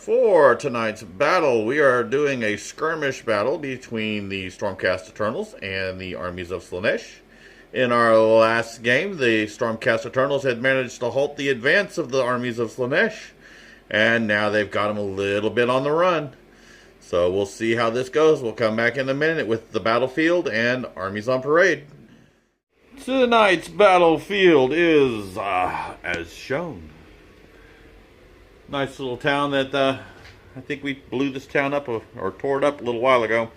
For tonight's battle, we are doing a skirmish battle between the Stormcast Eternals and the armies of Slaanesh. In our last game, the Stormcast Eternals had managed to halt the advance of the armies of Slaanesh, and now they've got them a little bit on the run. So we'll see how this goes. We'll come back in a minute with the battlefield and armies on parade. Tonight's battlefield is as shown. Nice little town that I think we blew this town up or tore it up a little while ago,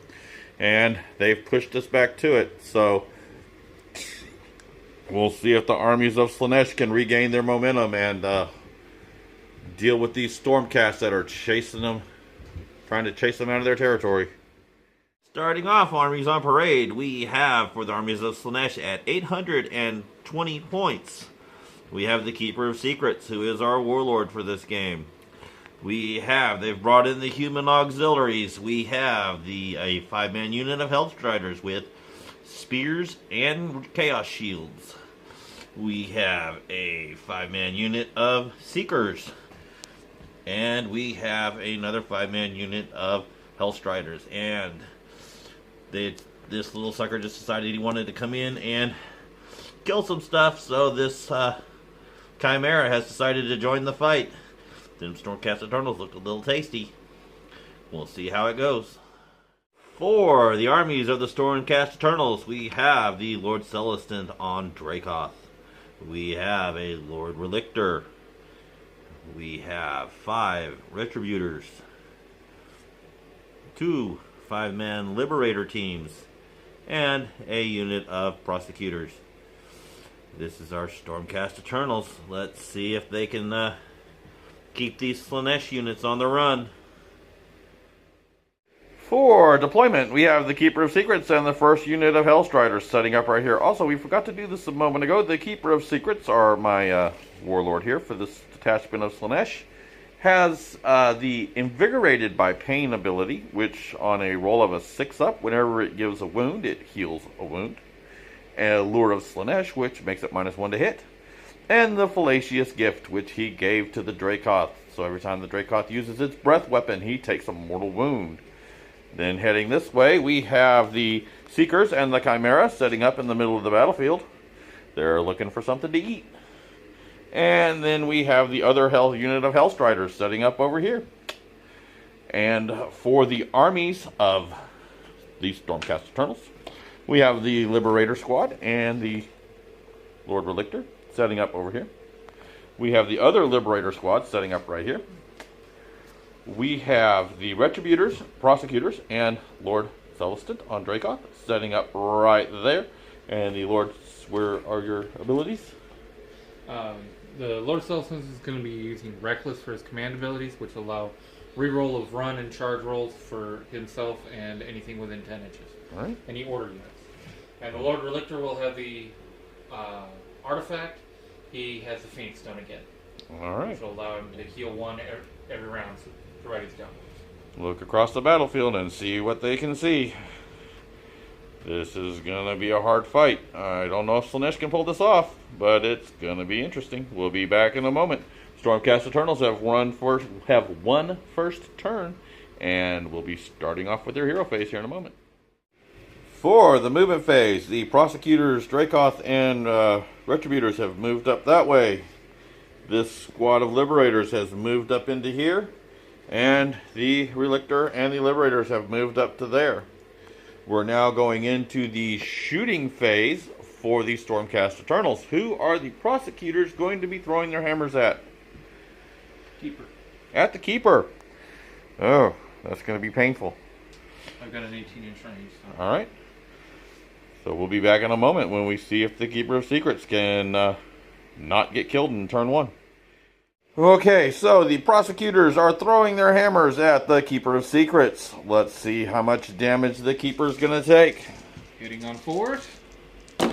and they've pushed us back to it. So we'll see if the armies of Slaanesh can regain their momentum and deal with these Stormcasts that are chasing them, trying to chase them out of their territory. Starting off, armies on parade, we have for the armies of Slaanesh at 820 points. We have the Keeper of Secrets, who is our warlord for this game. They've brought in the human auxiliaries. We have a 5-man unit of Hellstriders with spears and chaos shields. We have a 5-man unit of Seekers. And we have another 5-man unit of Hellstriders. And this little sucker just decided he wanted to come in and kill some stuff, so this Chimera has decided to join the fight. Them Stormcast Eternals look a little tasty. We'll see how it goes. For the armies of the Stormcast Eternals, we have the Lord Celestant on Dracoth. We have a Lord Relictor. We have 5 Retributors. 2 5-man Liberator teams. And a unit of Prosecutors. This is our Stormcast Eternals. Let's see if they can keep these Slaanesh units on the run. For deployment, we have the Keeper of Secrets and the first unit of Hellstriders setting up right here. Also, we forgot to do this a moment ago. The Keeper of Secrets are my warlord here for this detachment of Slaanesh. Has the Invigorated by Pain ability, which on a roll of a 6-up, whenever it gives a wound, it heals a wound. A Lure of Slaanesh, which makes it -1 to hit. And the Fallacious Gift, which he gave to the Dracoth. So every time the Dracoth uses its breath weapon, he takes a mortal wound. Then heading this way, we have the Seekers and the Chimera setting up in the middle of the battlefield. They're looking for something to eat. And then we have the other unit of Hellstriders setting up over here. And for the armies of the Stormcast Eternals, we have the Liberator Squad and the Lord Relictor setting up over here. We have the other Liberator Squad setting up right here. We have the Retributors, Prosecutors, and Lord Celestant on Dracoth setting up right there. And the Lords, where are your abilities? The Lord Celestant is going to be using Reckless for his command abilities, which allow reroll of run and charge rolls for himself and anything within 10 inches. All right. Any order units. And the Lord Relictor will have the artifact. He has the Phoenix Stone again. All right. Which will allow him to heal 1 every round, provided he's down. Look across the battlefield and see what they can see. This is going to be a hard fight. I don't know if Slaanesh can pull this off, but it's going to be interesting. We'll be back in a moment. Stormcast Eternals have won first turn, and we'll be starting off with their hero phase here in a moment. For the movement phase, the Prosecutors, Dracoth, and Retributors have moved up that way. This squad of Liberators has moved up into here, and the Relictor and the Liberators have moved up to there. We're now going into the shooting phase for the Stormcast Eternals. Who are the Prosecutors going to be throwing their hammers at? Keeper. At the Keeper. Oh, that's going to be painful. I've got an 18-inch range. So. All right. So we'll be back in a moment when we see if the Keeper of Secrets can not get killed in turn 1. Okay, so the Prosecutors are throwing their hammers at the Keeper of Secrets. Let's see how much damage the Keeper's going to take. Hitting on 4s. 3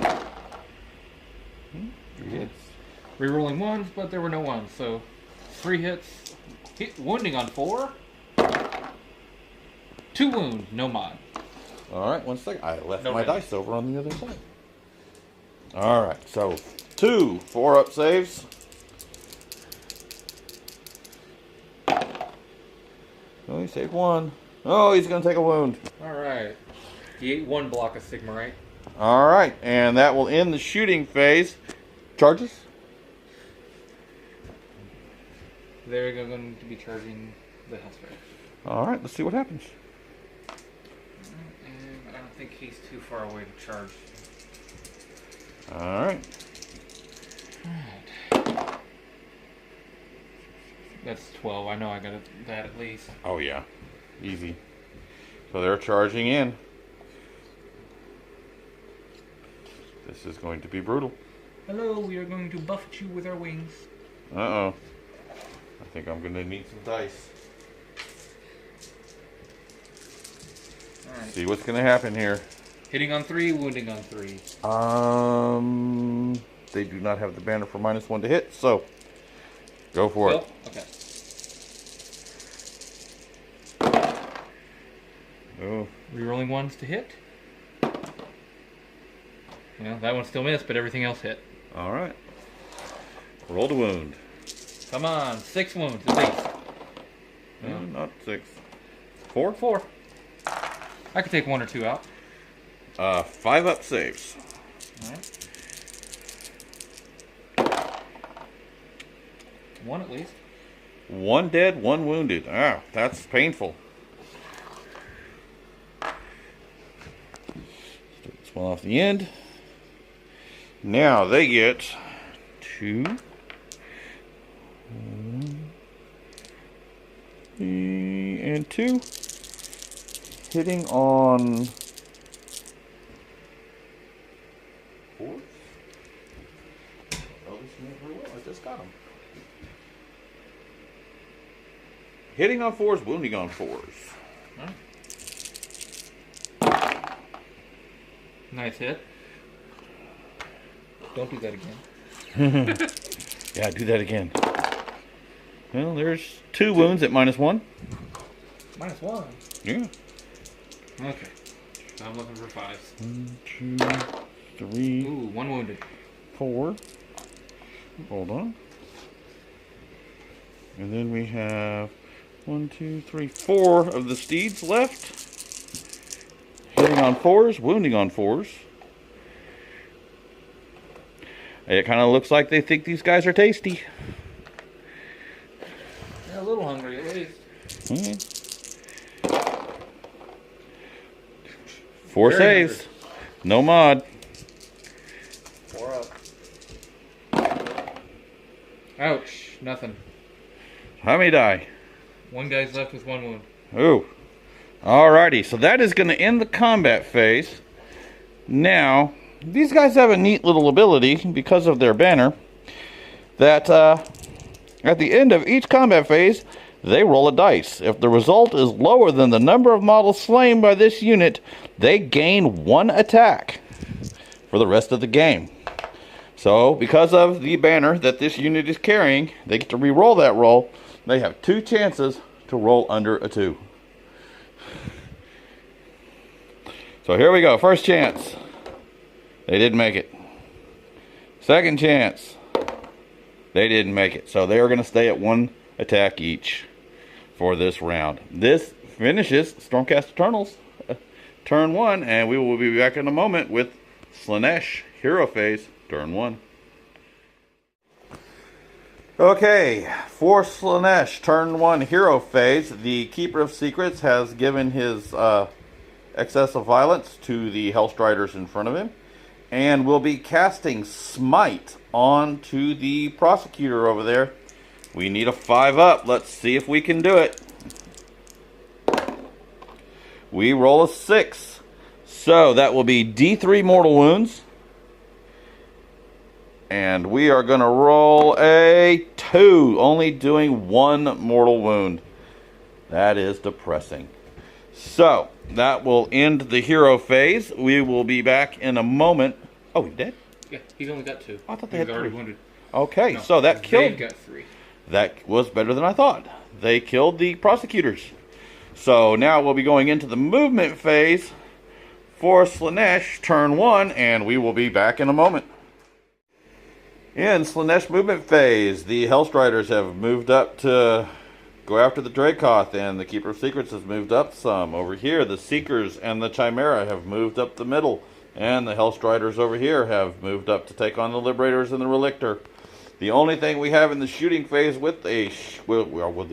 hits. Rerolling 1s, but there were no 1s, so 3 hits. Wounding on 4. 2 wounds, no mod. Alright, 1 second. I left No my damage. dice over on the other side. Alright, so 2 4-up saves. Oh, he saved one. Oh, he's going to take a wound. Alright. He ate one block of Sigmarite. Alright, and that will end the shooting phase. Charges? They're going to be charging the Hellstrider. Alright, let's see what happens. And I don't think he's too far away to charge. Alright. Alright. That's 12. I know I got that at least. Oh, yeah. Easy. So they're charging in. This is going to be brutal. Hello, we are going to buffet you with our wings. Uh-oh. I think I'm going to need some dice. Alright. See what's going to happen here. Hitting on 3, wounding on 3. They do not have the banner for -1 to hit, so go for it. Okay. Oh. Rerolling ones to hit. Yeah, that one still missed, but everything else hit. Alright. Roll the wound. Come on, 6 wounds at least. No, not 6. 4? 4. I could take 1 or 2 out. 5 up saves. Alright. 1 at least. 1 dead, 1 wounded. Ah, that's painful. Take this one off the end. Now they get 2. 3 and 2. Hitting on 4. Oh, this went very well. I just got them. Hitting on 4s, wounding on 4s. Right. Nice hit. Don't do that again. Yeah, do that again. Well, there's 2 wounds at -1. -1? Yeah. Okay. So I'm looking for 5s. 1, 2, 3, Ooh, 1 wounded. 4. Hold on. And then we have 1, 2, 3, 4 of the steeds left. Hitting on 4s, wounding on 4s. It kind of looks like they think these guys are tasty. They're a little hungry at least. Okay. 4 Very saves. hungry. No mod. 4 up. Ouch. Nothing. How many die? 1 guy's left with 1 wound. Ooh. Alrighty, so that is going to end the combat phase. Now, these guys have a neat little ability because of their banner that at the end of each combat phase, they roll a dice. If the result is lower than the number of models slain by this unit, they gain 1 attack for the rest of the game. So, because of the banner that this unit is carrying, they get to re-roll that roll. They have 2 chances to roll under a 2. So here we go. First chance. They didn't make it. Second chance. They didn't make it. So they are going to stay at 1 attack each for this round. This finishes Stormcast Eternals turn 1, and we will be back in a moment with Slaanesh Hero Phase turn 1. Okay, for Slaanesh turn 1 Hero Phase, the Keeper of Secrets has given his excess of violence to the Hellstriders in front of him, and will be casting Smite onto the Prosecutor over there. We need a 5 up. Let's see if we can do it. We roll a 6. So that will be D3 mortal wounds. And we are going to roll a 2, only doing 1 mortal wound. That is depressing. So, that will end the hero phase. We will be back in a moment. Oh, he dead? Yeah, he's only got 2. I thought they He's had already 3. wounded. Okay, No, so that killed. They've got 3. That was better than I thought. They killed the prosecutors. So now we'll be going into the movement phase for Slaanesh turn 1, and we will be back in a moment. In Slaanesh movement phase, the Hellstriders have moved up to go after the Dracoth, and the Keeper of Secrets has moved up some. Over here, the Seekers and the Chimera have moved up the middle, and the Hellstriders over here have moved up to take on the Liberators and the Relictor. The only thing we have in the shooting phase with the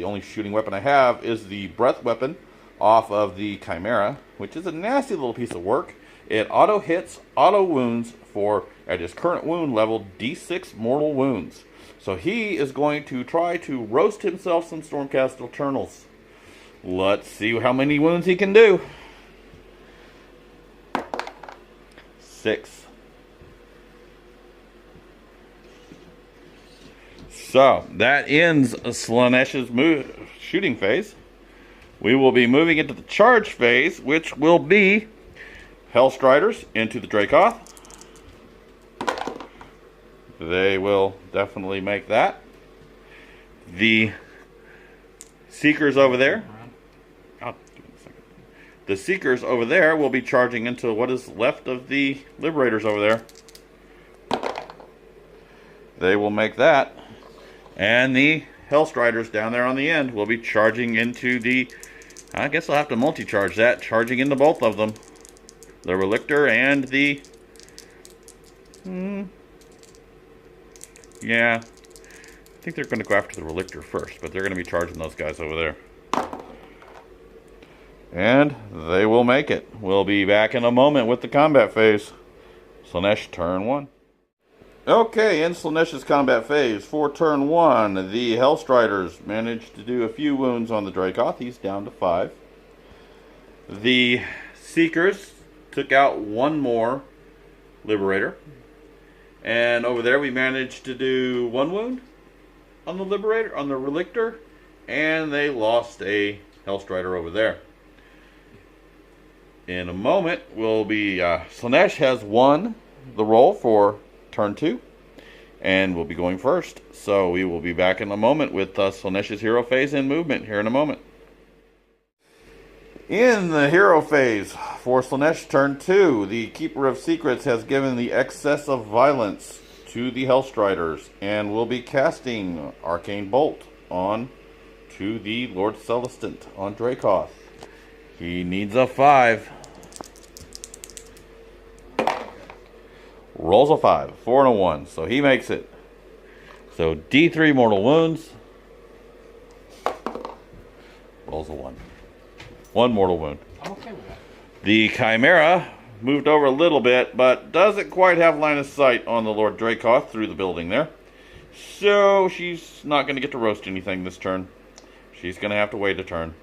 only shooting weapon I have is the breath weapon off of the Chimera, which is a nasty little piece of work. It auto hits, auto wounds for, at his current wound level, D6 mortal wounds. So he is going to try to roast himself some Stormcast Eternals. Let's see how many wounds he can do. 6. So that ends Slaanesh's shooting phase. We will be moving into the charge phase, which will be Hellstriders into the Dracoth. They will definitely make that. The Seekers over there. The Seekers over there will be charging into what is left of the Liberators over there. They will make that. And the Hellstriders down there on the end will be charging into the... I guess I'll have to multi-charge that. Charging into both of them. The Relictor and the... Yeah. I think they're going to go after the Relictor first. But they're going to be charging those guys over there. And they will make it. We'll be back in a moment with the combat phase. Slaanesh, turn 1. Okay, in Slaanesh's combat phase, for turn 1, the Hellstriders managed to do a few wounds on the Dracoth. He's down to 5. The Seekers took out one more Liberator. And over there we managed to do 1 wound on the Liberator, on the Relictor. And they lost a Hellstrider over there. In a moment, we'll be... Slaanesh has won the roll for turn 2. And we'll be going first. So we will be back in a moment with Slaanesh's hero phase and movement here in a moment. In the hero phase for Slaanesh turn 2, the Keeper of Secrets has given the excess of violence to the Hellstriders and will be casting Arcane Bolt on to the Lord Celestant on Dracoth. He needs a 5. Rolls a 5, 4 and a 1, so he makes it. So D3 mortal wounds. Rolls a 1. 1 mortal wound. I'm okay with that. The Chimera moved over a little bit, but doesn't quite have line of sight on the Lord Dracoth through the building there. So she's not going to get to roast anything this turn. She's going to have to wait a turn.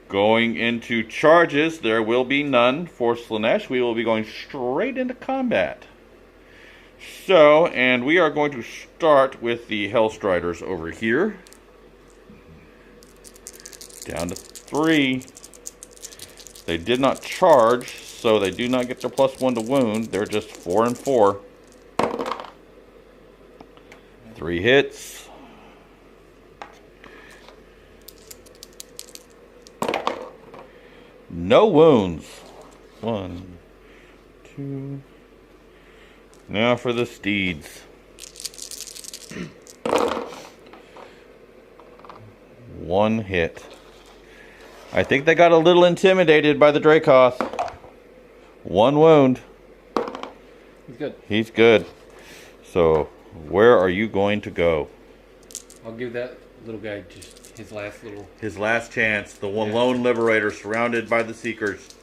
Going into charges, there will be none for Slaanesh. We will be going straight into combat. So, and we are going to start with the Hellstriders over here. Down to 3. They did not charge, so they do not get their +1 to wound. They're just 4 and 4. 3 hits. No wounds. 1, 2. Now for the steeds. 1 hit. I think they got a little intimidated by the Dracoth. 1 wound. He's good. He's good. So, where are you going to go? I'll give that little guy just his last little... His last chance. The one lone Liberator surrounded by the Seekers.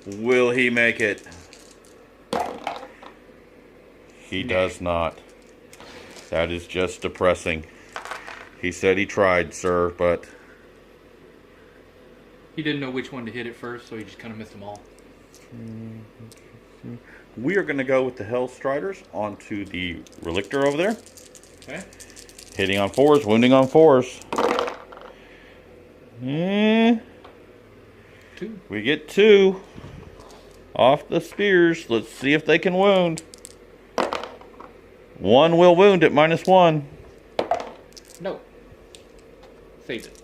Will he make it? He does not. That is just depressing. He said he tried, sir, but... He didn't know which one to hit at first, so he just kind of missed them all. We are going to go with the Hellstriders onto the Relictor over there. Okay. Hitting on 4s, wounding on 4s. 2. We get 2 off the spears. Let's see if they can wound. 1 will wound at -1. No. Saved it.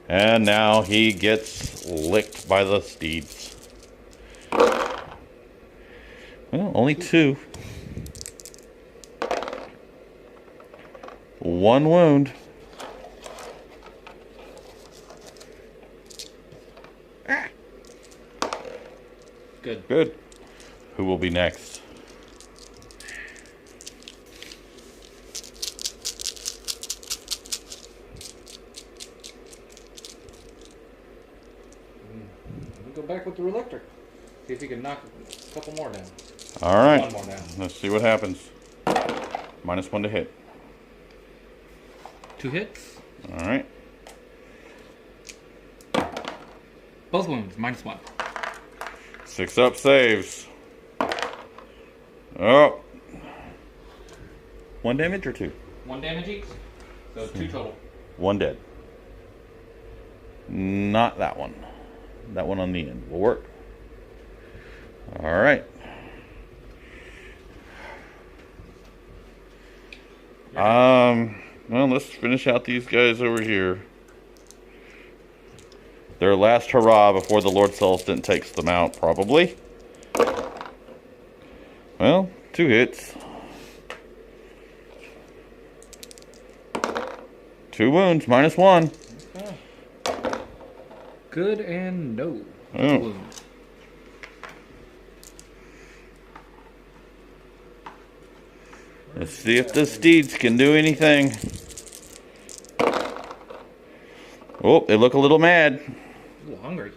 And now he gets licked by the steeds. Well, only 2. 1 wound. Good. Good. Who will be next? We'll go back with the Relictor. See if he can knock a couple more down. All right. One more down. Let's see what happens. -1 to hit. 2 hits. All right. Both wounds, -1. 6 up saves. Oh. 1 damage or 2? 1 damage each. So 2 total. 1 dead. Not that one. That one on the end will work. All right. Well, let's finish out these guys over here. Their last hurrah before the Lord Celestin takes them out, probably. Well, 2 hits. 2 wounds, -1. Okay. Good and no. Oh. Wounds. Let's see if the steeds can do anything. Oh, they look a little mad. A little hungry.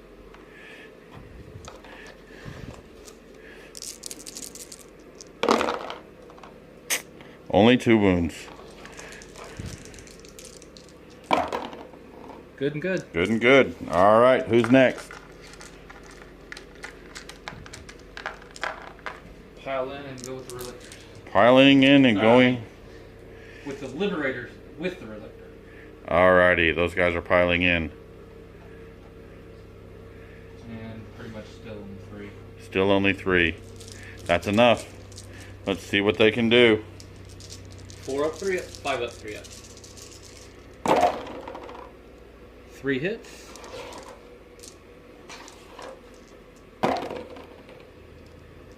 Only 2 wounds. Good and good. Good and good. All right, who's next? Pile in and go with the Relictors. Piling in and going. With the Liberators, with the Relictor. Alrighty, those guys are piling in. And pretty much still in 3. Still only 3. That's enough. Let's see what they can do. 4 up, 3 up, 5 up, 3 up. 3 hits.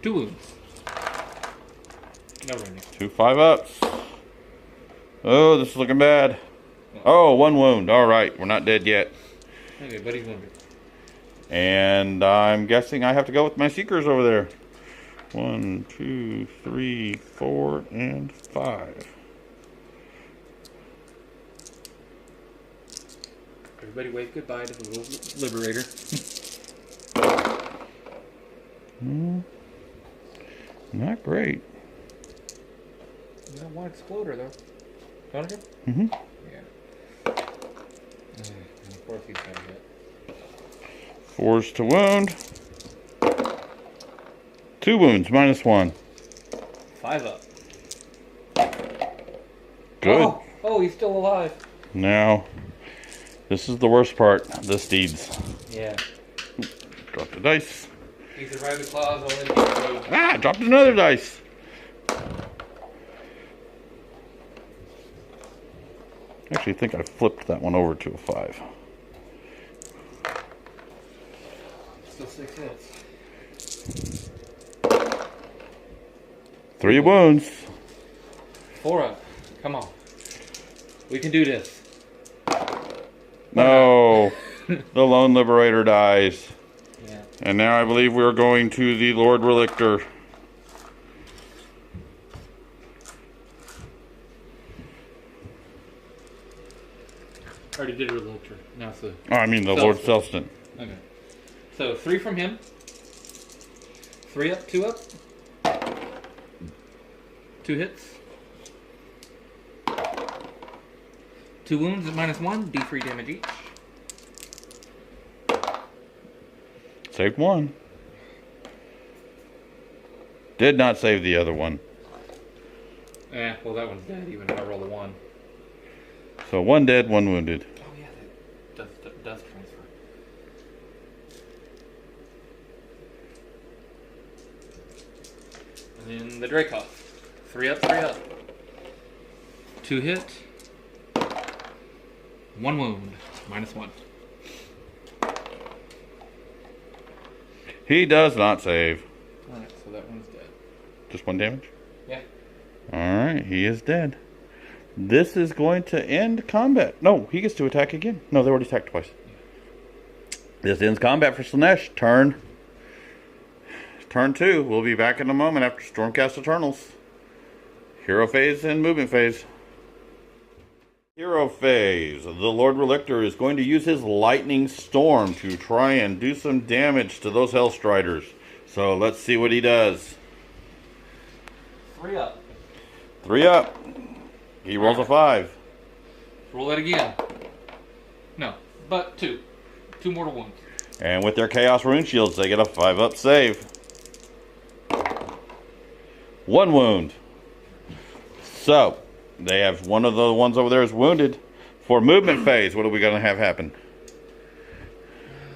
2 wounds. No running. 2 5-ups. Oh, this is looking bad. Oh, 1 wound. Alright, we're not dead yet. Okay, buddy's wounded. And I'm guessing I have to go with my seekers over there. 1, 2, 3, 4, and 5. Everybody wave goodbye to the little Liberator. Not great. You got 1 exploder though. Don't you? Mm-hmm. Yeah. And of course he's got a hit. 4s to wound. 2 wounds, -1. 5 up. Good. Oh, he's still alive. Now, this is the worst part. The steeds. Yeah. Drop the dice. He survived the claws, only to get through. Ah, dropped another dice. Actually, I think I flipped that one over to a 5. Still 6 hits. 3 wounds. 4 up. Come on. We can do this. No. The lone liberator dies. Yeah. And now I believe we're going to the Lord Relictor. Already did Relictor. Now it's the... Oh, I mean the Lord Celestin. Okay. So 3 from him. 3 up, 2 up. 2 hits. 2 wounds at -1, D3 damage each. Saved 1. Did not save the other one. Well that one's dead even if I roll a 1. So 1 dead, 1 wounded. Oh yeah, that does transfer. And then the Dracov. 3 up, 3 up. 2 hit. 1 wound. -1. He does not save. Alright, so that one's dead. Just 1 damage? Yeah. Alright, he is dead. This is going to end combat. No, he gets to attack again. No, they already attacked twice. This ends combat for Slaanesh. Turn. turn 2. We'll be back in a moment after Stormcast Eternals. Hero phase and movement phase. Hero phase. The Lord Relictor is going to use his Lightning Storm to try and do some damage to those Hellstriders. So let's see what he does. 3 up. 3 up. He rolls a 5. Roll that again. No, but 2. 2 mortal wounds. And with their Chaos Rune Shields, they get a 5 up save. 1 wound. So, they have one of the ones over there is wounded. For movement phase, what are we going to have happen?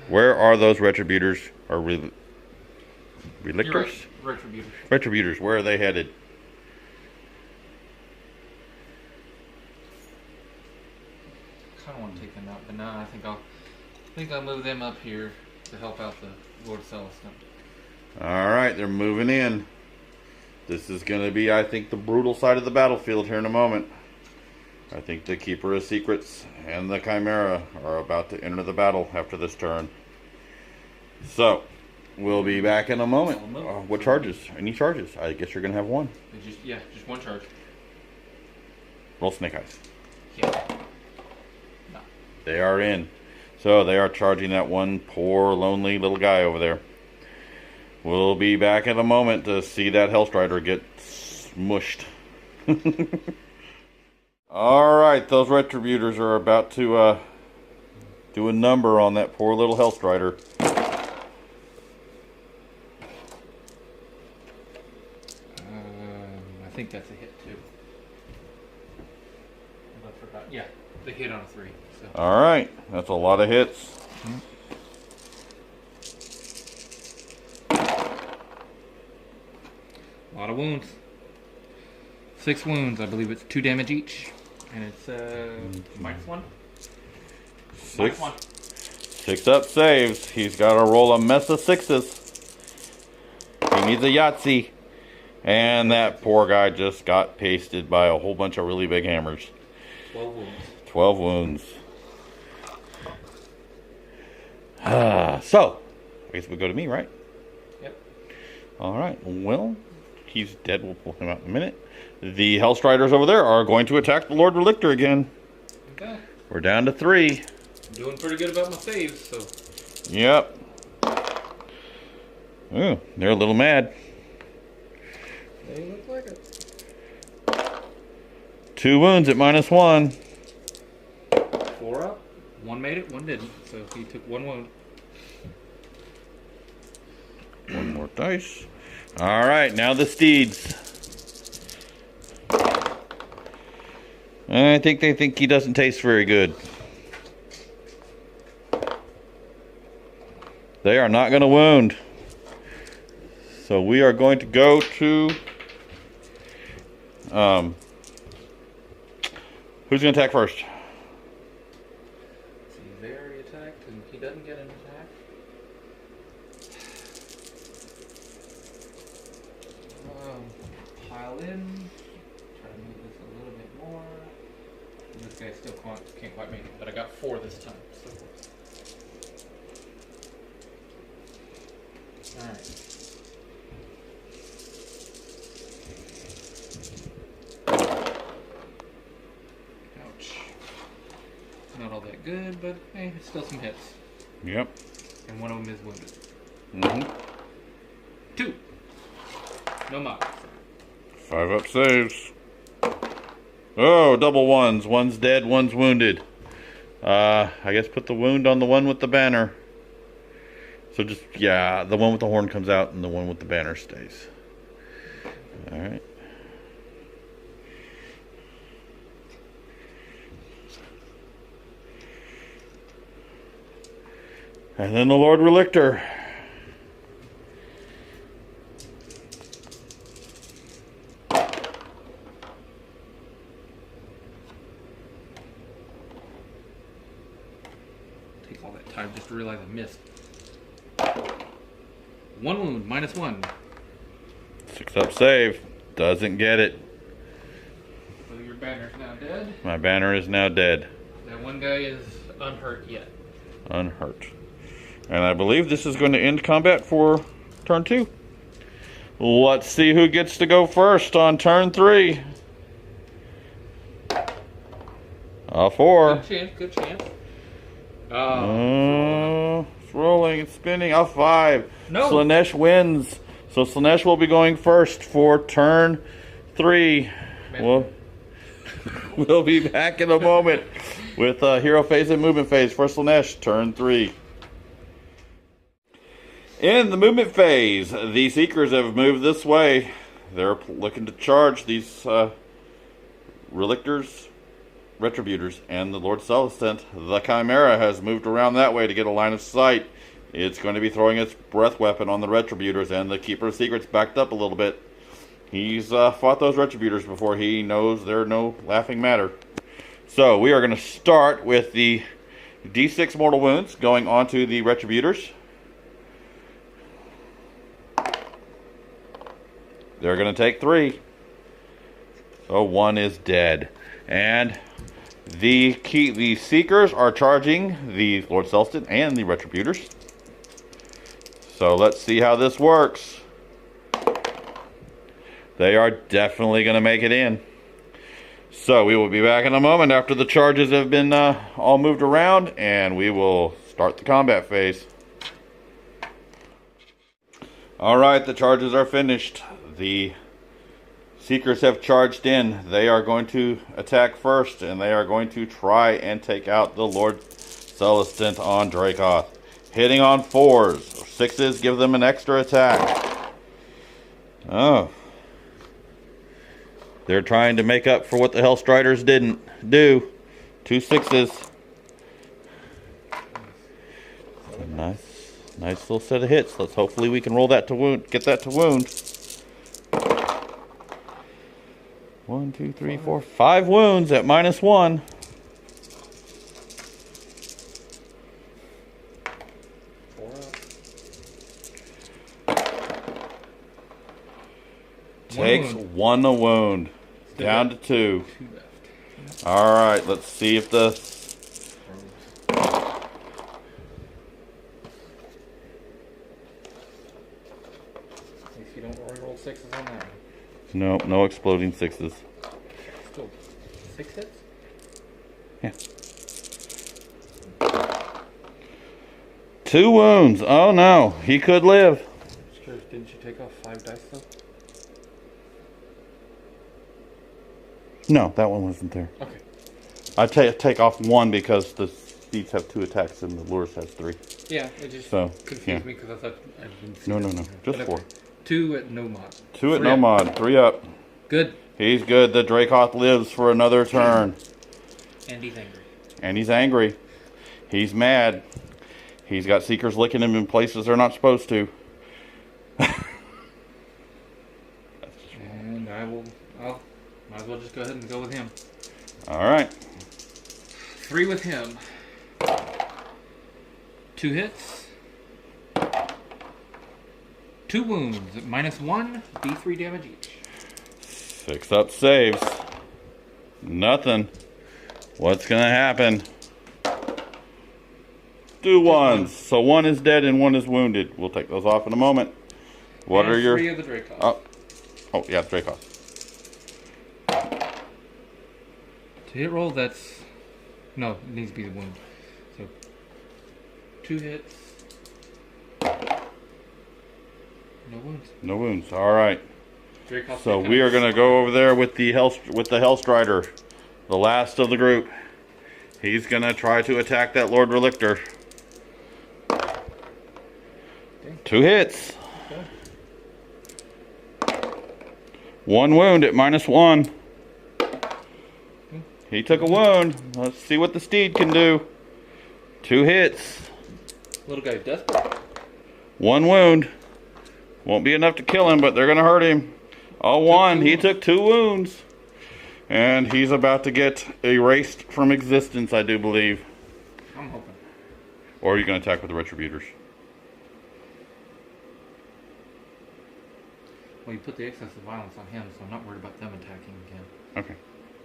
Where are those Retributors or Relictors? Right. Retributors. Retributors, where are they headed? Kind of want to take them out, but no, I think I'll move them up here to help out the Lord Celestin. Alright, they're moving in. This is going to be, I think, the brutal side of the battlefield here in a moment. I think the Keeper of Secrets and the Chimera are about to enter the battle after this turn. So, we'll be back in a moment. What charges? Any charges? I guess you're going to have one. Just one charge. Roll Snake Eyes. Yeah. No. They are in. So, they are charging that one poor, lonely little guy over there. We'll be back in a moment to see that Hellstrider get smushed. Alright, those Retributors are about to do a number on that poor little Hellstrider. I think that's a hit too. I forgot. Yeah, the hit on a 3. So. Alright, that's a lot of hits. A lot of wounds. 6 wounds. I believe it's 2 damage each. And it's -1. 6. -1. 6 up saves. He's got to roll a mess of 6s. He needs a Yahtzee. And that poor guy just got pasted by a whole bunch of really big hammers. 12 wounds. 12 wounds. So, I guess we go to me, right? Yep. Alright, well, he's dead. We'll pull him out in a minute. The Hellstriders over there are going to attack the Lord Relictor again. Okay. We're down to 3. I'm doing pretty good about my saves, so. Yep. Ooh, they're a little mad. They look like it. 2 wounds at -1. 4 up. 1 made it, 1 didn't. So he took 1 wound. 1 more dice. Alright, now the steeds. I think they think he doesn't taste very good. They are not going to wound. So we are going to go to... who's going to attack first? See, they already attacked, and he doesn't get an attack. Pile in. Try to move this a little bit more. And this guy still can't quite make it, but I got 4 this time. So. Alright. Ouch. Not all that good, but hey, it's still some hits. Yep. And one of them is wounded. 2. No mod. 5 up saves. Oh, double ones. One's dead, one's wounded. I guess put the wound on the one with the banner. So just, yeah, the one with the horn comes out and the one with the banner stays. Alright. And then the Lord Relictor. Take all that time just to realize I missed. 1 wound, -1. 6 up save. Doesn't get it. So your banner's now dead. My banner is now dead. That one guy is unhurt yet. Unhurt. And I believe this is going to end combat for turn 2. Let's see who gets to go first on turn 3. A 4. Good chance, good chance. It's rolling, it's spinning. A 5. No. Slaanesh wins. So Slaanesh will be going first for turn 3. We'll be back in a moment with hero phase and movement phase for Slaanesh, turn 3. In the movement phase, the Seekers have moved this way. They're looking to charge these Relictors, Retributors, and the Lord Celestant. The Chimera has moved around that way to get a line of sight. It's going to be throwing its breath weapon on the Retributors, and the Keeper of Secrets backed up a little bit. He's fought those Retributors before. He knows they're no laughing matter. So we are going to start with the D6 mortal wounds going onto the Retributors. They're going to take 3. So 1 is dead. And the Seekers are charging the Lord Celestant and the Retributors. So let's see how this works. They are definitely going to make it in. So we will be back in a moment after the charges have been all moved around, and we will start the combat phase. Alright, the charges are finished. The Seekers have charged in. They are going to attack first, and they are going to try and take out the Lord Celestant on Dracoth. Hitting on 4s. 6s give them an extra attack. Oh. They're trying to make up for what the Hellstriders didn't do. 2 6s. Nice little set of hits. Let's hopefully we can roll that to wound. Get that to wound. 1, 2, 3, 4, 5 wounds at -1. Takes 1 a wound. Down to 2. Alright, let's see if the... If you don't roll 6s on that one. No, no exploding 6s. Still 6 hits? Yeah. 2 wounds. Oh no, he could live. Sure, didn't you take off 5 dice though? No, that one wasn't there. Okay. I take off 1 because the Steeds have 2 attacks and the Lures has 3. Yeah, it just So, confused me because I thought I didn't see No, that. no, no. Just But 4. okay. 2 at no mod. 2 at 3 no up. mod. 3 up. Good. He's good. The Dracoth lives for another turn. And he's angry. And he's angry. He's mad. He's got Seekers licking him in places they're not supposed to. And might as well just go ahead and go with him. Alright. 3 with him. 2 hits. 2 wounds at -1, D3 damage each. 6 up saves. Nothing. What's gonna happen? 2 1s. So 1 is dead and 1 is wounded. We'll take those off in a moment. What and are your... 3 of the Dracoth. Oh yeah, Dracoth. To hit roll, that's... No, it needs to be the wound. So, 2 hits. No wounds. No wounds. Alright. Dracoth So we are gonna go over there with the Hellstrider. The last of the group. He's gonna try to attack that Lord Relictor. 2 hits. Okay. 1 wound at -1. He took a wound. Let's see what the Steed can do. 2 hits. Little guy desperate. 1 wound. Won't be enough to kill him, but they're gonna hurt him. Oh, 1. He took 2 wounds. And he's about to get erased from existence, I do believe. I'm hoping. Or are you going to attack with the Retributors? Well, you put the excessive violence on him, so I'm not worried about them attacking again. Okay.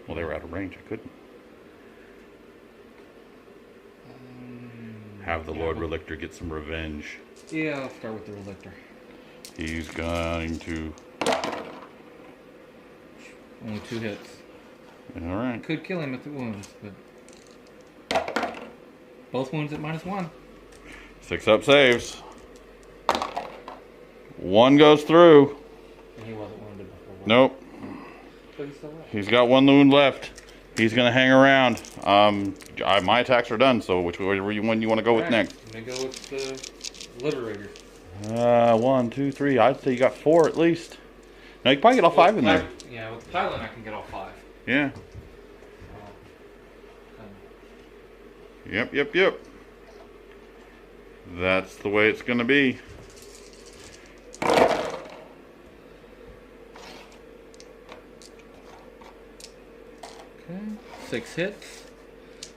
Well, they were out of range. I couldn't. Have the Lord Relictor get some revenge. Yeah, I'll start with the Relictor. He's going to... Only 2 hits. Alright. Could kill him if it wounds, but... Both wounds at -1. 6 up saves. 1 goes through. And he wasn't wounded before. Nope. But he's still alive. He's got 1 wound left. He's going to hang around. My attacks are done, so which one you want to go with next? I'm going to go with the Liberator. 1, 2, 3. I'd say you got 4 at least. No, you can probably get all 5 in there. Yeah, with Thailand I can get all 5. Yeah. Yep. That's the way it's going to be. Okay, 6 hits.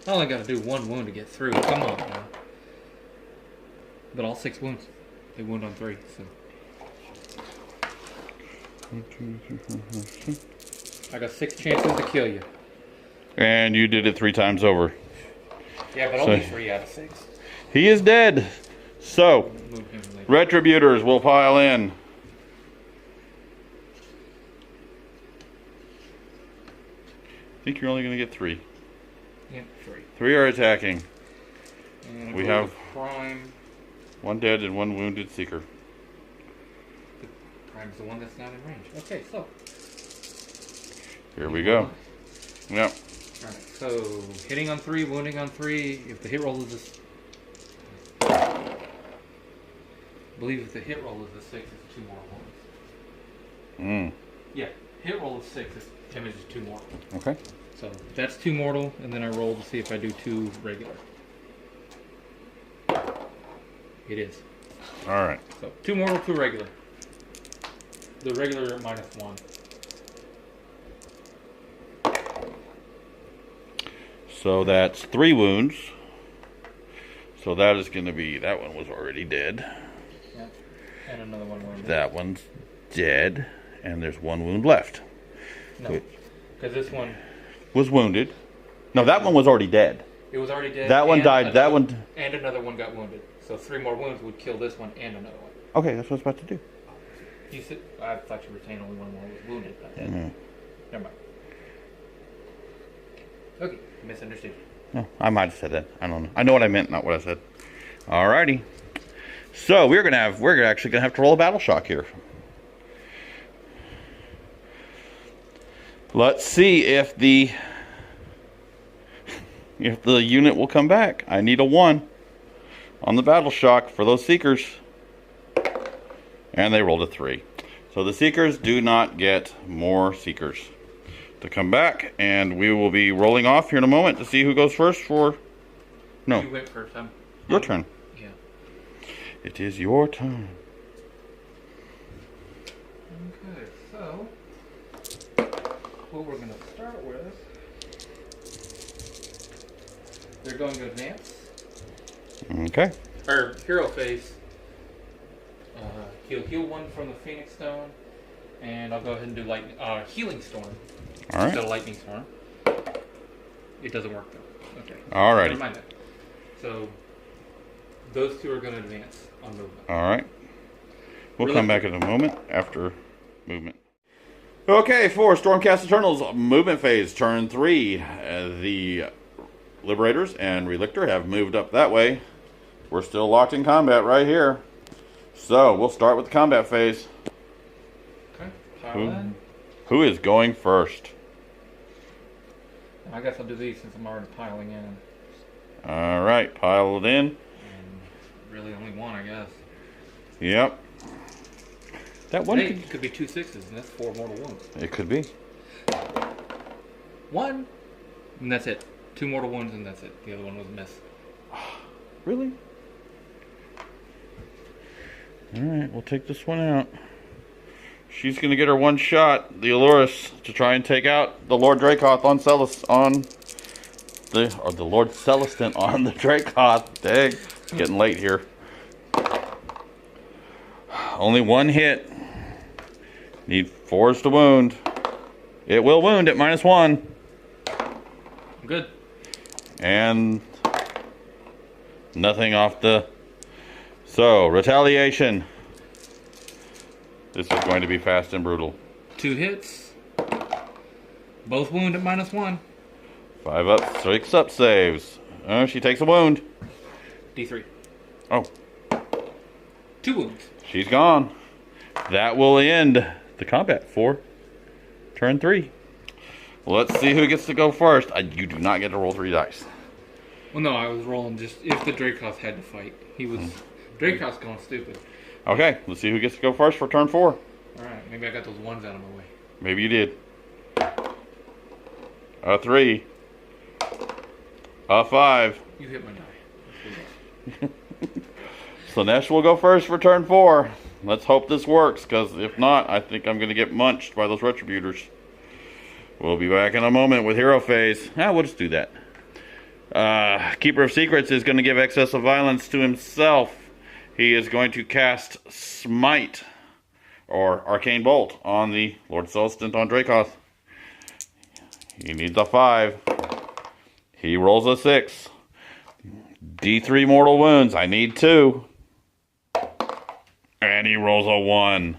I only got to do 1 wound to get through. Come on now. But all 6 wounds. They wound on 3, so. 1, 2, 3, 4, 5, 6. I got 6 chances to kill you. And you did it 3 times over. Yeah, but only 3 out of 6. He is dead. So, Retributors will pile in. I think you're only going to get 3. Yeah, 3. 3 are attacking. And We have Prime. 1 dead and 1 wounded Seeker. Prime's the one that's not in range. Okay, so. Here we go. Yep. Alright, so hitting on 3, wounding on 3. If the hit roll is a... I believe if the hit roll is a 6, it's 2 more wounds. Yeah, hit roll is 6, it's damage is 2 more. Okay. So that's 2 mortal, and then I roll to see if I do 2 regular. It is. Alright. So 2 mortal, 2 regular. The regular at -1. So that's 3 wounds. So that is going to be, that one was already dead. Yeah. And another one wounded. That one's dead. And there's 1 wound left. No, because this one... Was wounded. No, that one was already dead. It was already dead. That one died. That one... And another one got wounded. So 3 more wounds would kill this one and another one. Okay, that's what I was about to do. You said... I thought you were saying only 1 more was wounded. Not dead. Never mind. Okay, misunderstood. No, I might have said that. I don't know. I know what I meant, not what I said. Alrighty. So we're actually gonna have to roll a battle shock here. Let's see if the unit will come back. I need a 1 on the battle shock for those Seekers. And they rolled a 3. So the Seekers do not get more Seekers to come back, and we will be rolling off here in a moment to see who goes first for... No. You went first. Your turn. Yeah. It is your turn. Okay, so... What we're going to start with... They're going to advance. Okay. Or hero phase. He'll heal 1 from the Phoenix Stone, and I'll go ahead and do Healing Storm. All right. Instead of Lightning Storm. It doesn't work though. Okay. Alrighty. Never mind that. So those 2 are going to advance on movement. All right. We'll come back in a moment after movement. Okay, for Stormcast Eternals movement phase, turn 3. The Liberators and Relictor have moved up that way. We're still locked in combat right here. So we'll start with the combat phase. Okay. Pile in. Who is going first? I guess I'll do these since I'm already piling in. All right, pile it in. And really only 1, I guess. Yep. That one could be 2 6s, and that's 4 mortal wounds. It could be. 1, and that's it. 2 mortal wounds, and that's it. The other one was a miss. Really? All right, we'll take this one out. She's going to get her 1 shot, the Allurus, to try and take out the Lord Dracoth on the Lord Celestant on the Dracoth. Dang, it's getting late here. Only 1 hit. Need 4s to wound. It will wound at -1. Good. And nothing off the... So, retaliation. This is going to be fast and brutal. 2 hits. Both wound at -1. 5 up, 6 up saves. Oh, she takes a wound. D3. Oh. 2 wounds. She's gone. That will end the combat for turn 3. Let's see who gets to go first. You do not get to roll 3 dice. Well, no, I was rolling just if the Dracos had to fight. He was... Dracos going stupid. Okay, let's see who gets to go first for turn 4. Alright, maybe I got those ones out of my way. Maybe you did. A 3. A 5. You hit my die. Slaanesh will go first for turn 4. Let's hope this works, because if not, I think I'm going to get munched by those Retributors. We'll be back in a moment with Hero Phase. We'll just do that. Keeper of Secrets is going to give excess of violence to himself. He is going to cast Smite, or Arcane Bolt, on the Lord Celestant on Dracos. He needs a 5. He rolls a 6. D3 mortal wounds. I need 2. And he rolls a 1.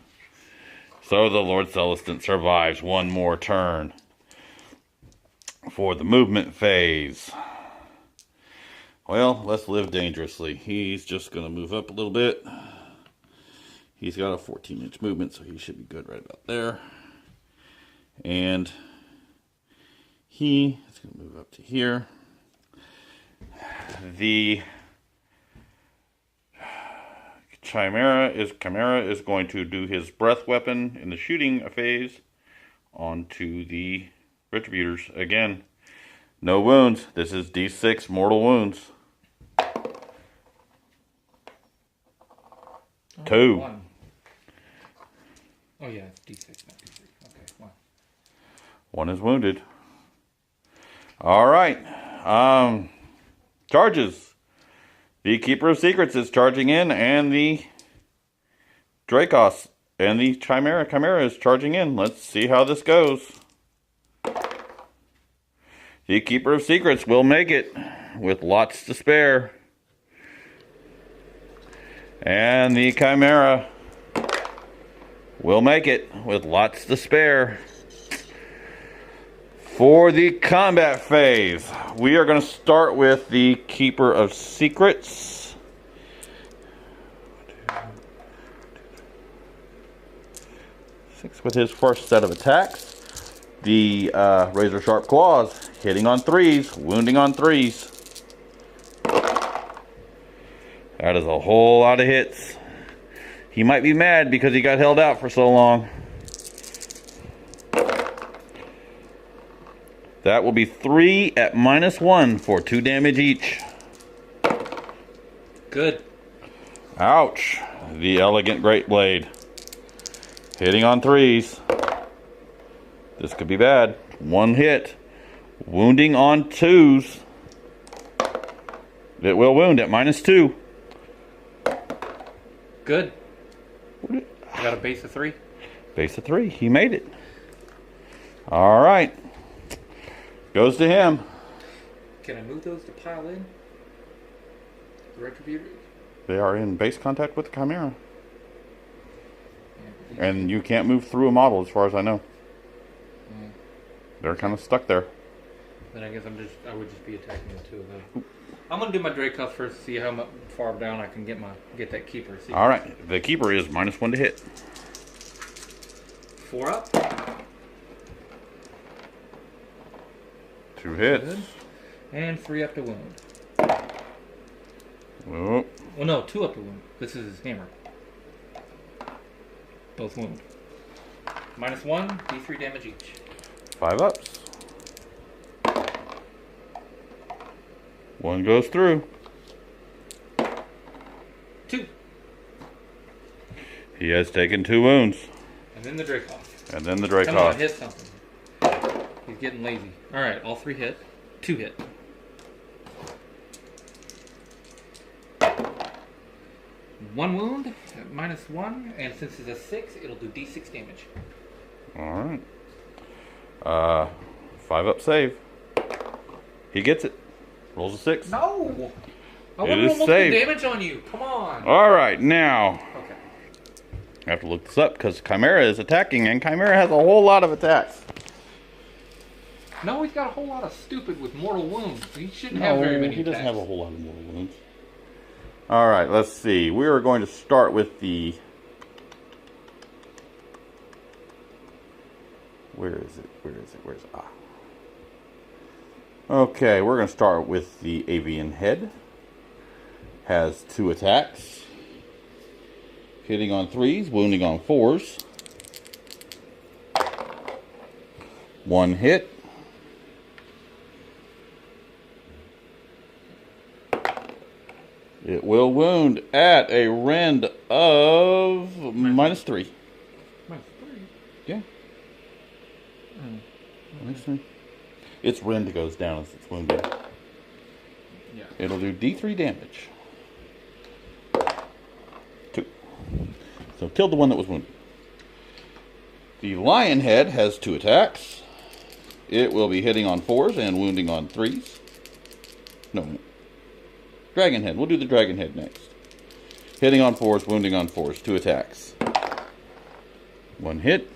So the Lord Celestant survives one more turn for the movement phase. Well, let's live dangerously. He's just going to move up a little bit. He's got a 14-inch movement, so he should be good right about there. And he is going to move up to here. The Chimera is going to do his breath weapon in the shooting phase onto the Retributors. Again, no wounds. This is D6 mortal wounds. 2. 1. Oh yeah, it's D6, not D3. Okay, 1. 1 is wounded. All right. Charges. The Keeper of Secrets is charging in, and the Dracos and the Chimera is charging in. Let's see how this goes. The Keeper of Secrets will make it with lots to spare. And the Chimera will make it with lots to spare. For the combat phase, we are going to start with the Keeper of Secrets. 6 with his first set of attacks. The Razor Sharp Claws, hitting on 3s, wounding on 3s. That is a whole lot of hits. He might be mad because he got held out for so long. That will be 3 at -1 for 2 damage each. Good. Ouch. The Elegant Great Blade. Hitting on 3s. This could be bad. 1 hit. Wounding on 2s. It will wound at -2. Good. I got a base of 3. Base of 3. He made it. All right. Goes to him. Can I move those to pile in? The Retributors? They are in base contact with the Chimera. Yeah. And you can't move through a model as far as I know. Yeah. They're kind of stuck there. Then I guess I would just be attacking the 2 of them. I'm gonna do my Dracos first to see how far down I can get that Keeper. All right, the Keeper is -1 to hit. 4 up. 2 hits. Good. And 3 up to wound. Oh. Well, no, 2 up to wound. This is his hammer. Both wound. -1, D3 damage each. 5 ups. 1 goes through. 2. He has taken 2 wounds. And then the Dracos. And then the Come on, Dracos. hit something. He's getting lazy. Alright, all 3 hit. 2 hit. One wound at -1, and since it's a 6, it'll do D6 damage. All right. 5 up save. He gets it. Rolls a 6. No! I It want is almost safe. damage on you. Come on. All right, now Okay. I have to look this up because Chimera is attacking, and Chimera has a whole lot of attacks. No, he's got a whole lot of stupid with mortal wounds. He shouldn't have very many he doesn't attacks. have a whole lot of mortal wounds. All right, let's see. We are going to start with the... Where is it? Where's it? Ah. Okay, we're going to start with the avian head. Has 2 attacks. Hitting on 3s, wounding on 4s. 1 hit. It will wound at a rend of -3. -3? Yeah. -3. Its rend goes down as it's wounded. Yeah. It'll do D3 damage. 2. So killed the one that was wounded. The lion head has 2 attacks. It will be hitting on 4s and wounding on 3s. No. Dragon head. We'll do the dragon head next. Hitting on 4s, wounding on 4s. 2 attacks. 1 hit.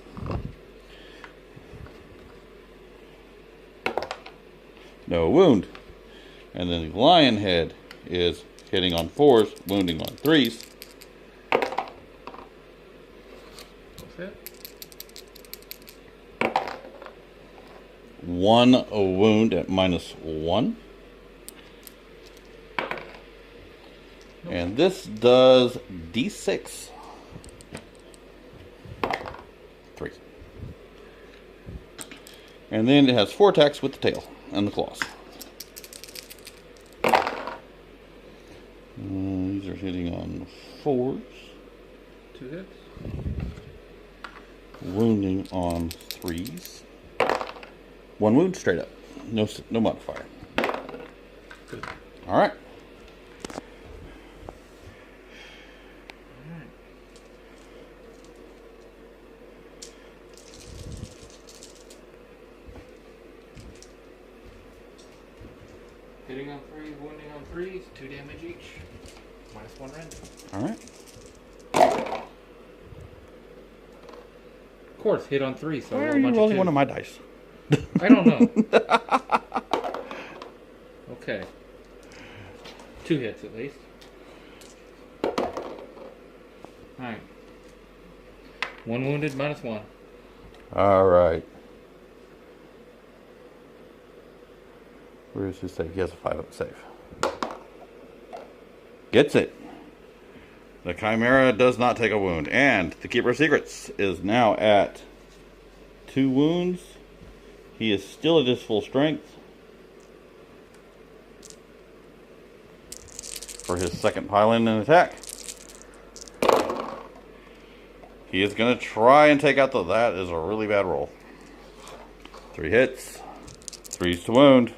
No wound. And then the lion head is hitting on 4s, wounding on 3s. What's that? 1 wound at -1. And this does D6. 3. And then it has 4 attacks with the tail and the claws. These are hitting on 4s. 2 hits. Wounding on 3s. 1 wound straight up. No modifier. Good. All right. Hitting on 3s, wounding on 3s, 2 damage each. -1 rend. All right. Of course, hit on 3, so Why roll are a you bunch rolling of one 2s. of my dice? I don't know. Okay. 2 hits at least. Alright. 1 wounded, -1. All right. Where is his save? He has a 5 up save. Gets it. The Chimera does not take a wound. And the Keeper of Secrets is now at 2 wounds. He is still at his full strength. For his second pile-in and attack. He is going to try and take out the... That is a really bad roll. 3 hits. 3s to wound.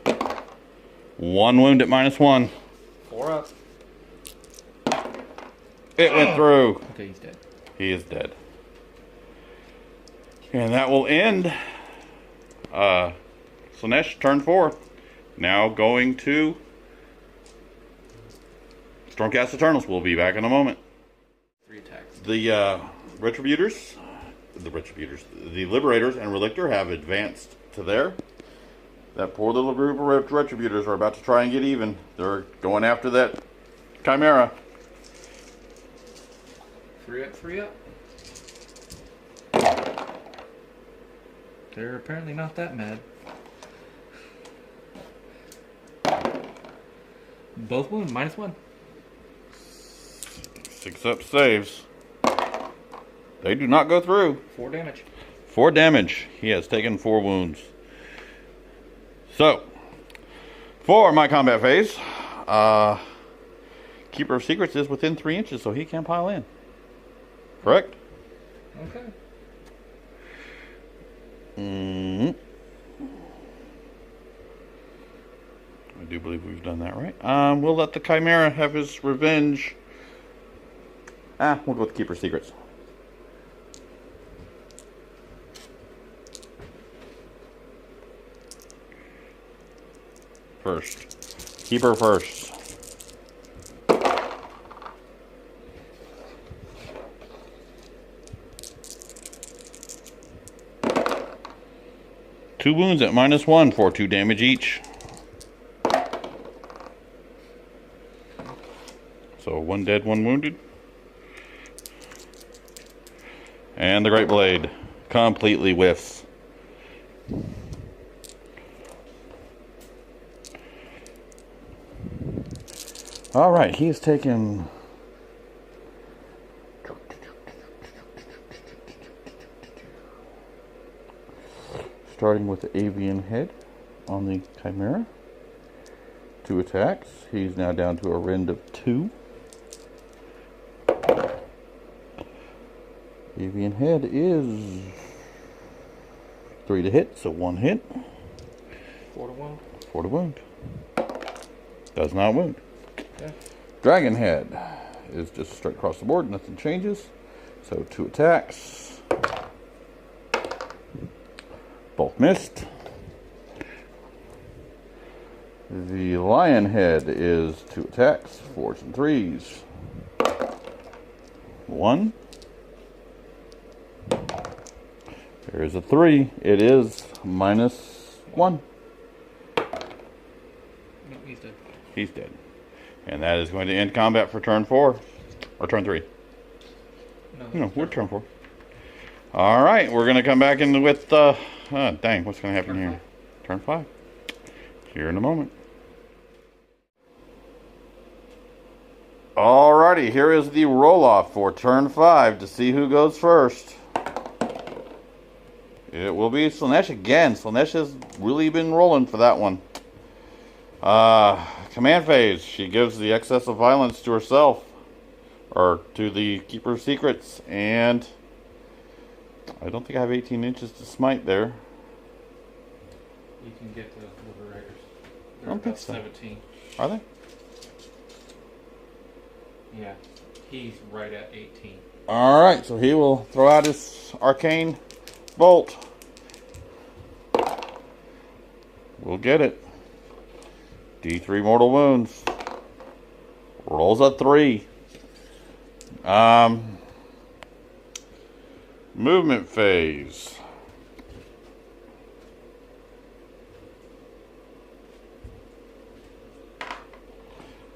1 wound at -1. 4 up. It went through. Okay, he's dead. He is dead. And that will end Slaanesh turn 4. Now going to Stormcast Eternals. We'll be back in a moment. 3 attacks. The the Liberators and Relictor have advanced to there. That poor little group of Retributors are about to try and get even. They're going after that Chimera. 3 up, 3 up. They're apparently not that mad. Both wound, -1. 6 up saves. They do not go through. 4 damage. 4 damage. He has taken 4 wounds. So, for my combat phase, Keeper of Secrets is within 3 inches, so he can pile in. Correct? Okay. I do believe we've done that right. We'll let the Chimera have his revenge. We'll go with Keeper of Secrets. First. Keeper first. 2 wounds at -1 for 2 damage each. So 1 dead, 1 wounded. And the Great Blade completely whiffs. Alright, he's taken... Starting with the Avian Head on the Chimera. 2 attacks. He's now down to a rend of 2. Avian Head is 3 to hit, so 1 hit. 4 to wound. 4 to wound. Does not wound. Okay. Dragon Head is just straight across the board, nothing changes. So 2 attacks. Both missed. The Lion Head is 2 attacks, 4s and 3s. 1. There is a 3. It is -1. No, he's dead. He's dead. And that is going to end combat for turn 4. Or turn 3. No, we're turn 4. Alright, we're going to come back in with... dang, what's going to happen here? Turn 5. Here in a moment. Alrighty, here is the roll-off for turn 5 to see who goes first. It will be Slaanesh again. Slaanesh has really been rolling for that one. Command phase. She gives the excess of violence to herself. Or to the Keeper of Secrets. And I don't think I have 18 inches to smite there. You can get the Liberators. I They're don't think about so. 17. Are they? Yeah. He's right at 18. Alright, so he will throw out his arcane bolt. We'll get it. D3 mortal wounds. Rolls a 3. Movement phase.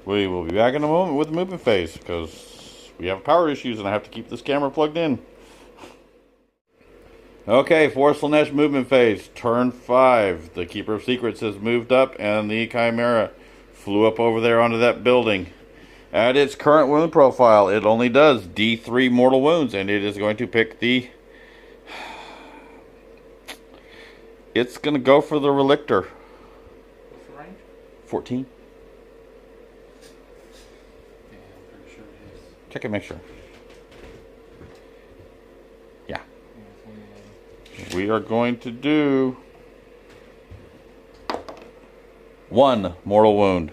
We will be back in a moment with the movement phase because we have power issues and I have to keep this camera plugged in. Okay, for Slaanesh movement phase, turn 5. The Keeper of Secrets has moved up and the Chimera flew up over there onto that building. At its current wound profile, it only does D3 mortal wounds, and it is going to pick the... It's going to go for the Relictor. What's the range? 14. Yeah, I'm pretty sure it is. Check and make sure. Yeah. Yeah, it's We are going to do 1 mortal wound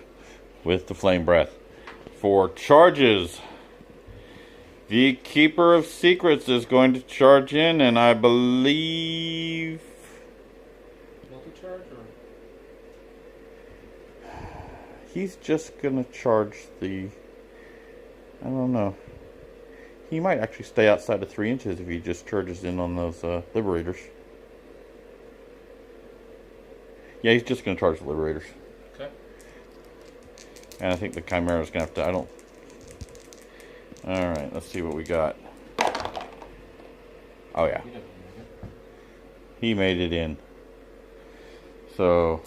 with the flame breath. For charges, the Keeper of Secrets is going to charge in, and I believe... multi-charge or? He's just going to charge the... I don't know. He might actually stay outside of 3 inches if he just charges in on those Liberators. Yeah, he's just going to charge the Liberators. Okay. And I think the Chimera's going to have to... I don't... Alright, let's see what we got. Oh, yeah. He doesn't make it. He made it in. So...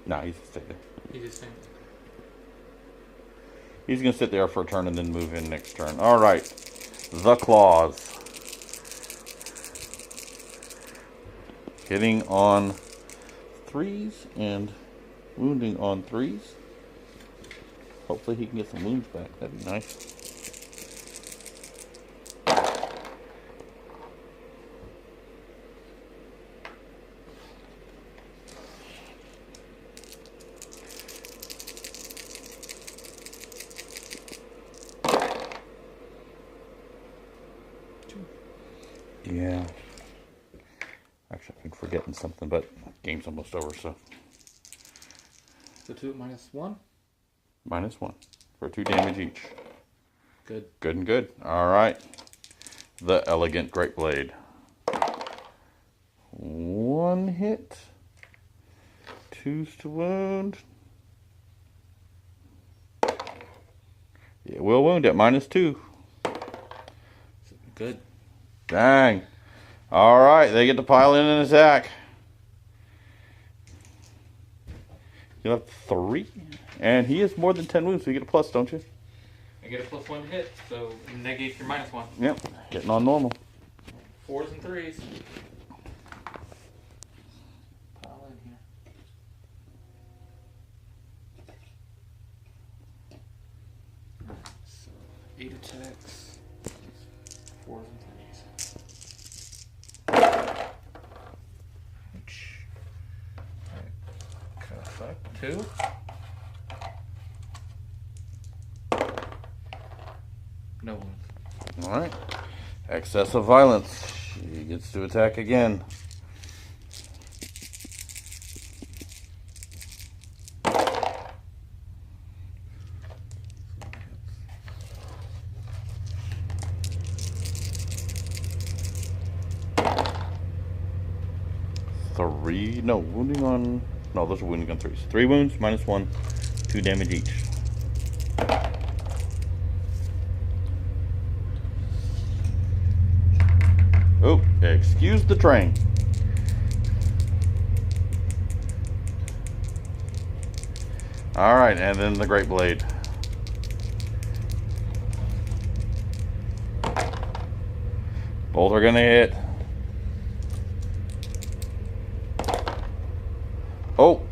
No, he's stay there. He just saying. He's going to sit there for a turn and then move in next turn. Alright. The Claws. Hitting on 3s and wounding on 3s. Hopefully he can get some wounds back. That'd be nice. Yeah. Actually, I've been forgetting something, but game's almost over, so. So 2 minus 1? -1 for 2 damage each. Good. Good and good. Alright. The Elegant Great Blade. 1. 1 hit. 2's to wound. It will wound at -2. Good. Dang. Alright, they get to pile in an attack. You have 3. And he has more than 10 wounds, so you get a plus, don't you? I get a +1 to hit, so negate your -1. Yep, hitting on normal. 4s and 3s. Pile in here. So 8 attacks. 4s and 3s. Ouch. Alright. Kind of fuck. 2. No wounds. Alright. Excessive violence. She gets to attack again. Three. No, wounding on. No, those are wounding on 3s. 3 wounds, -1. 2 damage each. Oh, excuse the train. Alright, and then the Great Blade. Both are gonna hit. Oh,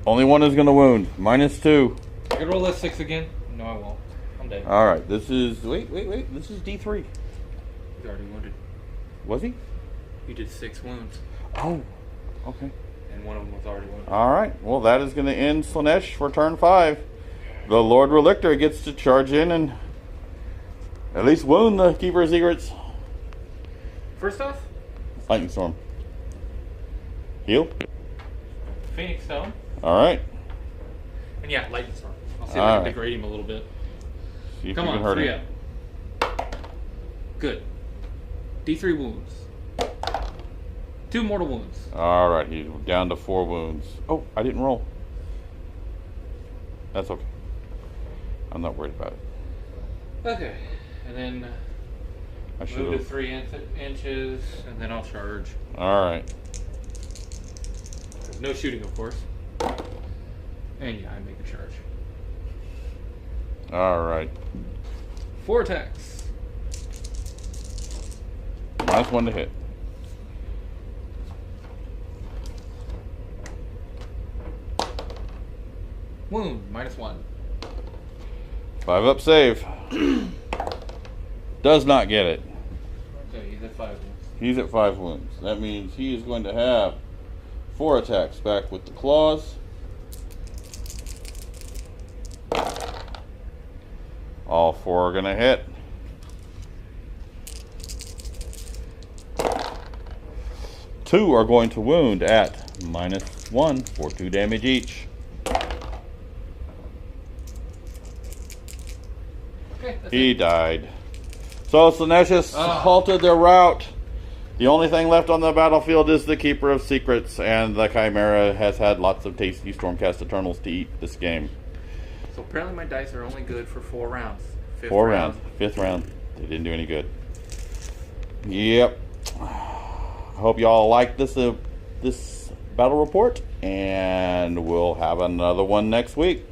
only one is gonna wound. -2. I can roll that 6 again? No, I won't. I'm dead. Alright, this is. Wait. This is D3. He's already wounded. Was he? You did 6 wounds, Oh, okay. and one of them was already wounded. Alright, well, that is going to end Slaanesh for turn 5. The Lord Relictor gets to charge in and at least wound the Keeper of Secrets. First off, Lightning Storm. Heal. Phoenix Stone. Alright. And yeah, Lightning Storm. I'll see if I can degrade him a little bit. See if Come you on, can hurt 3 him. up. Good. D3 wounds. 2 mortal wounds. Alright, he's down to 4 wounds. Oh, I didn't roll. That's okay. I'm not worried about it. Okay, and then I should move to have. 3 inches, and then I'll charge. Alright. There's no shooting, of course. And yeah, I make a charge. Alright. 4 attacks. -1 to hit. Wound, -1. 5 up save. Does not get it. Okay, he's at 5 wounds. He's at 5 wounds. That means he is going to have 4 attacks back with the claws. All 4 are going to hit. 2 are going to wound at -1 for 2 damage each. Okay, that's He it. died. So Slaanesh has halted their route. The only thing left on the battlefield is the Keeper of Secrets, and the Chimera has had lots of tasty Stormcast Eternals to eat this game. So apparently my dice are only good for 4 rounds. 4 rounds. 5th round. They didn't do any good. Yep. I hope y'all like this battle report, and we'll have another one next week.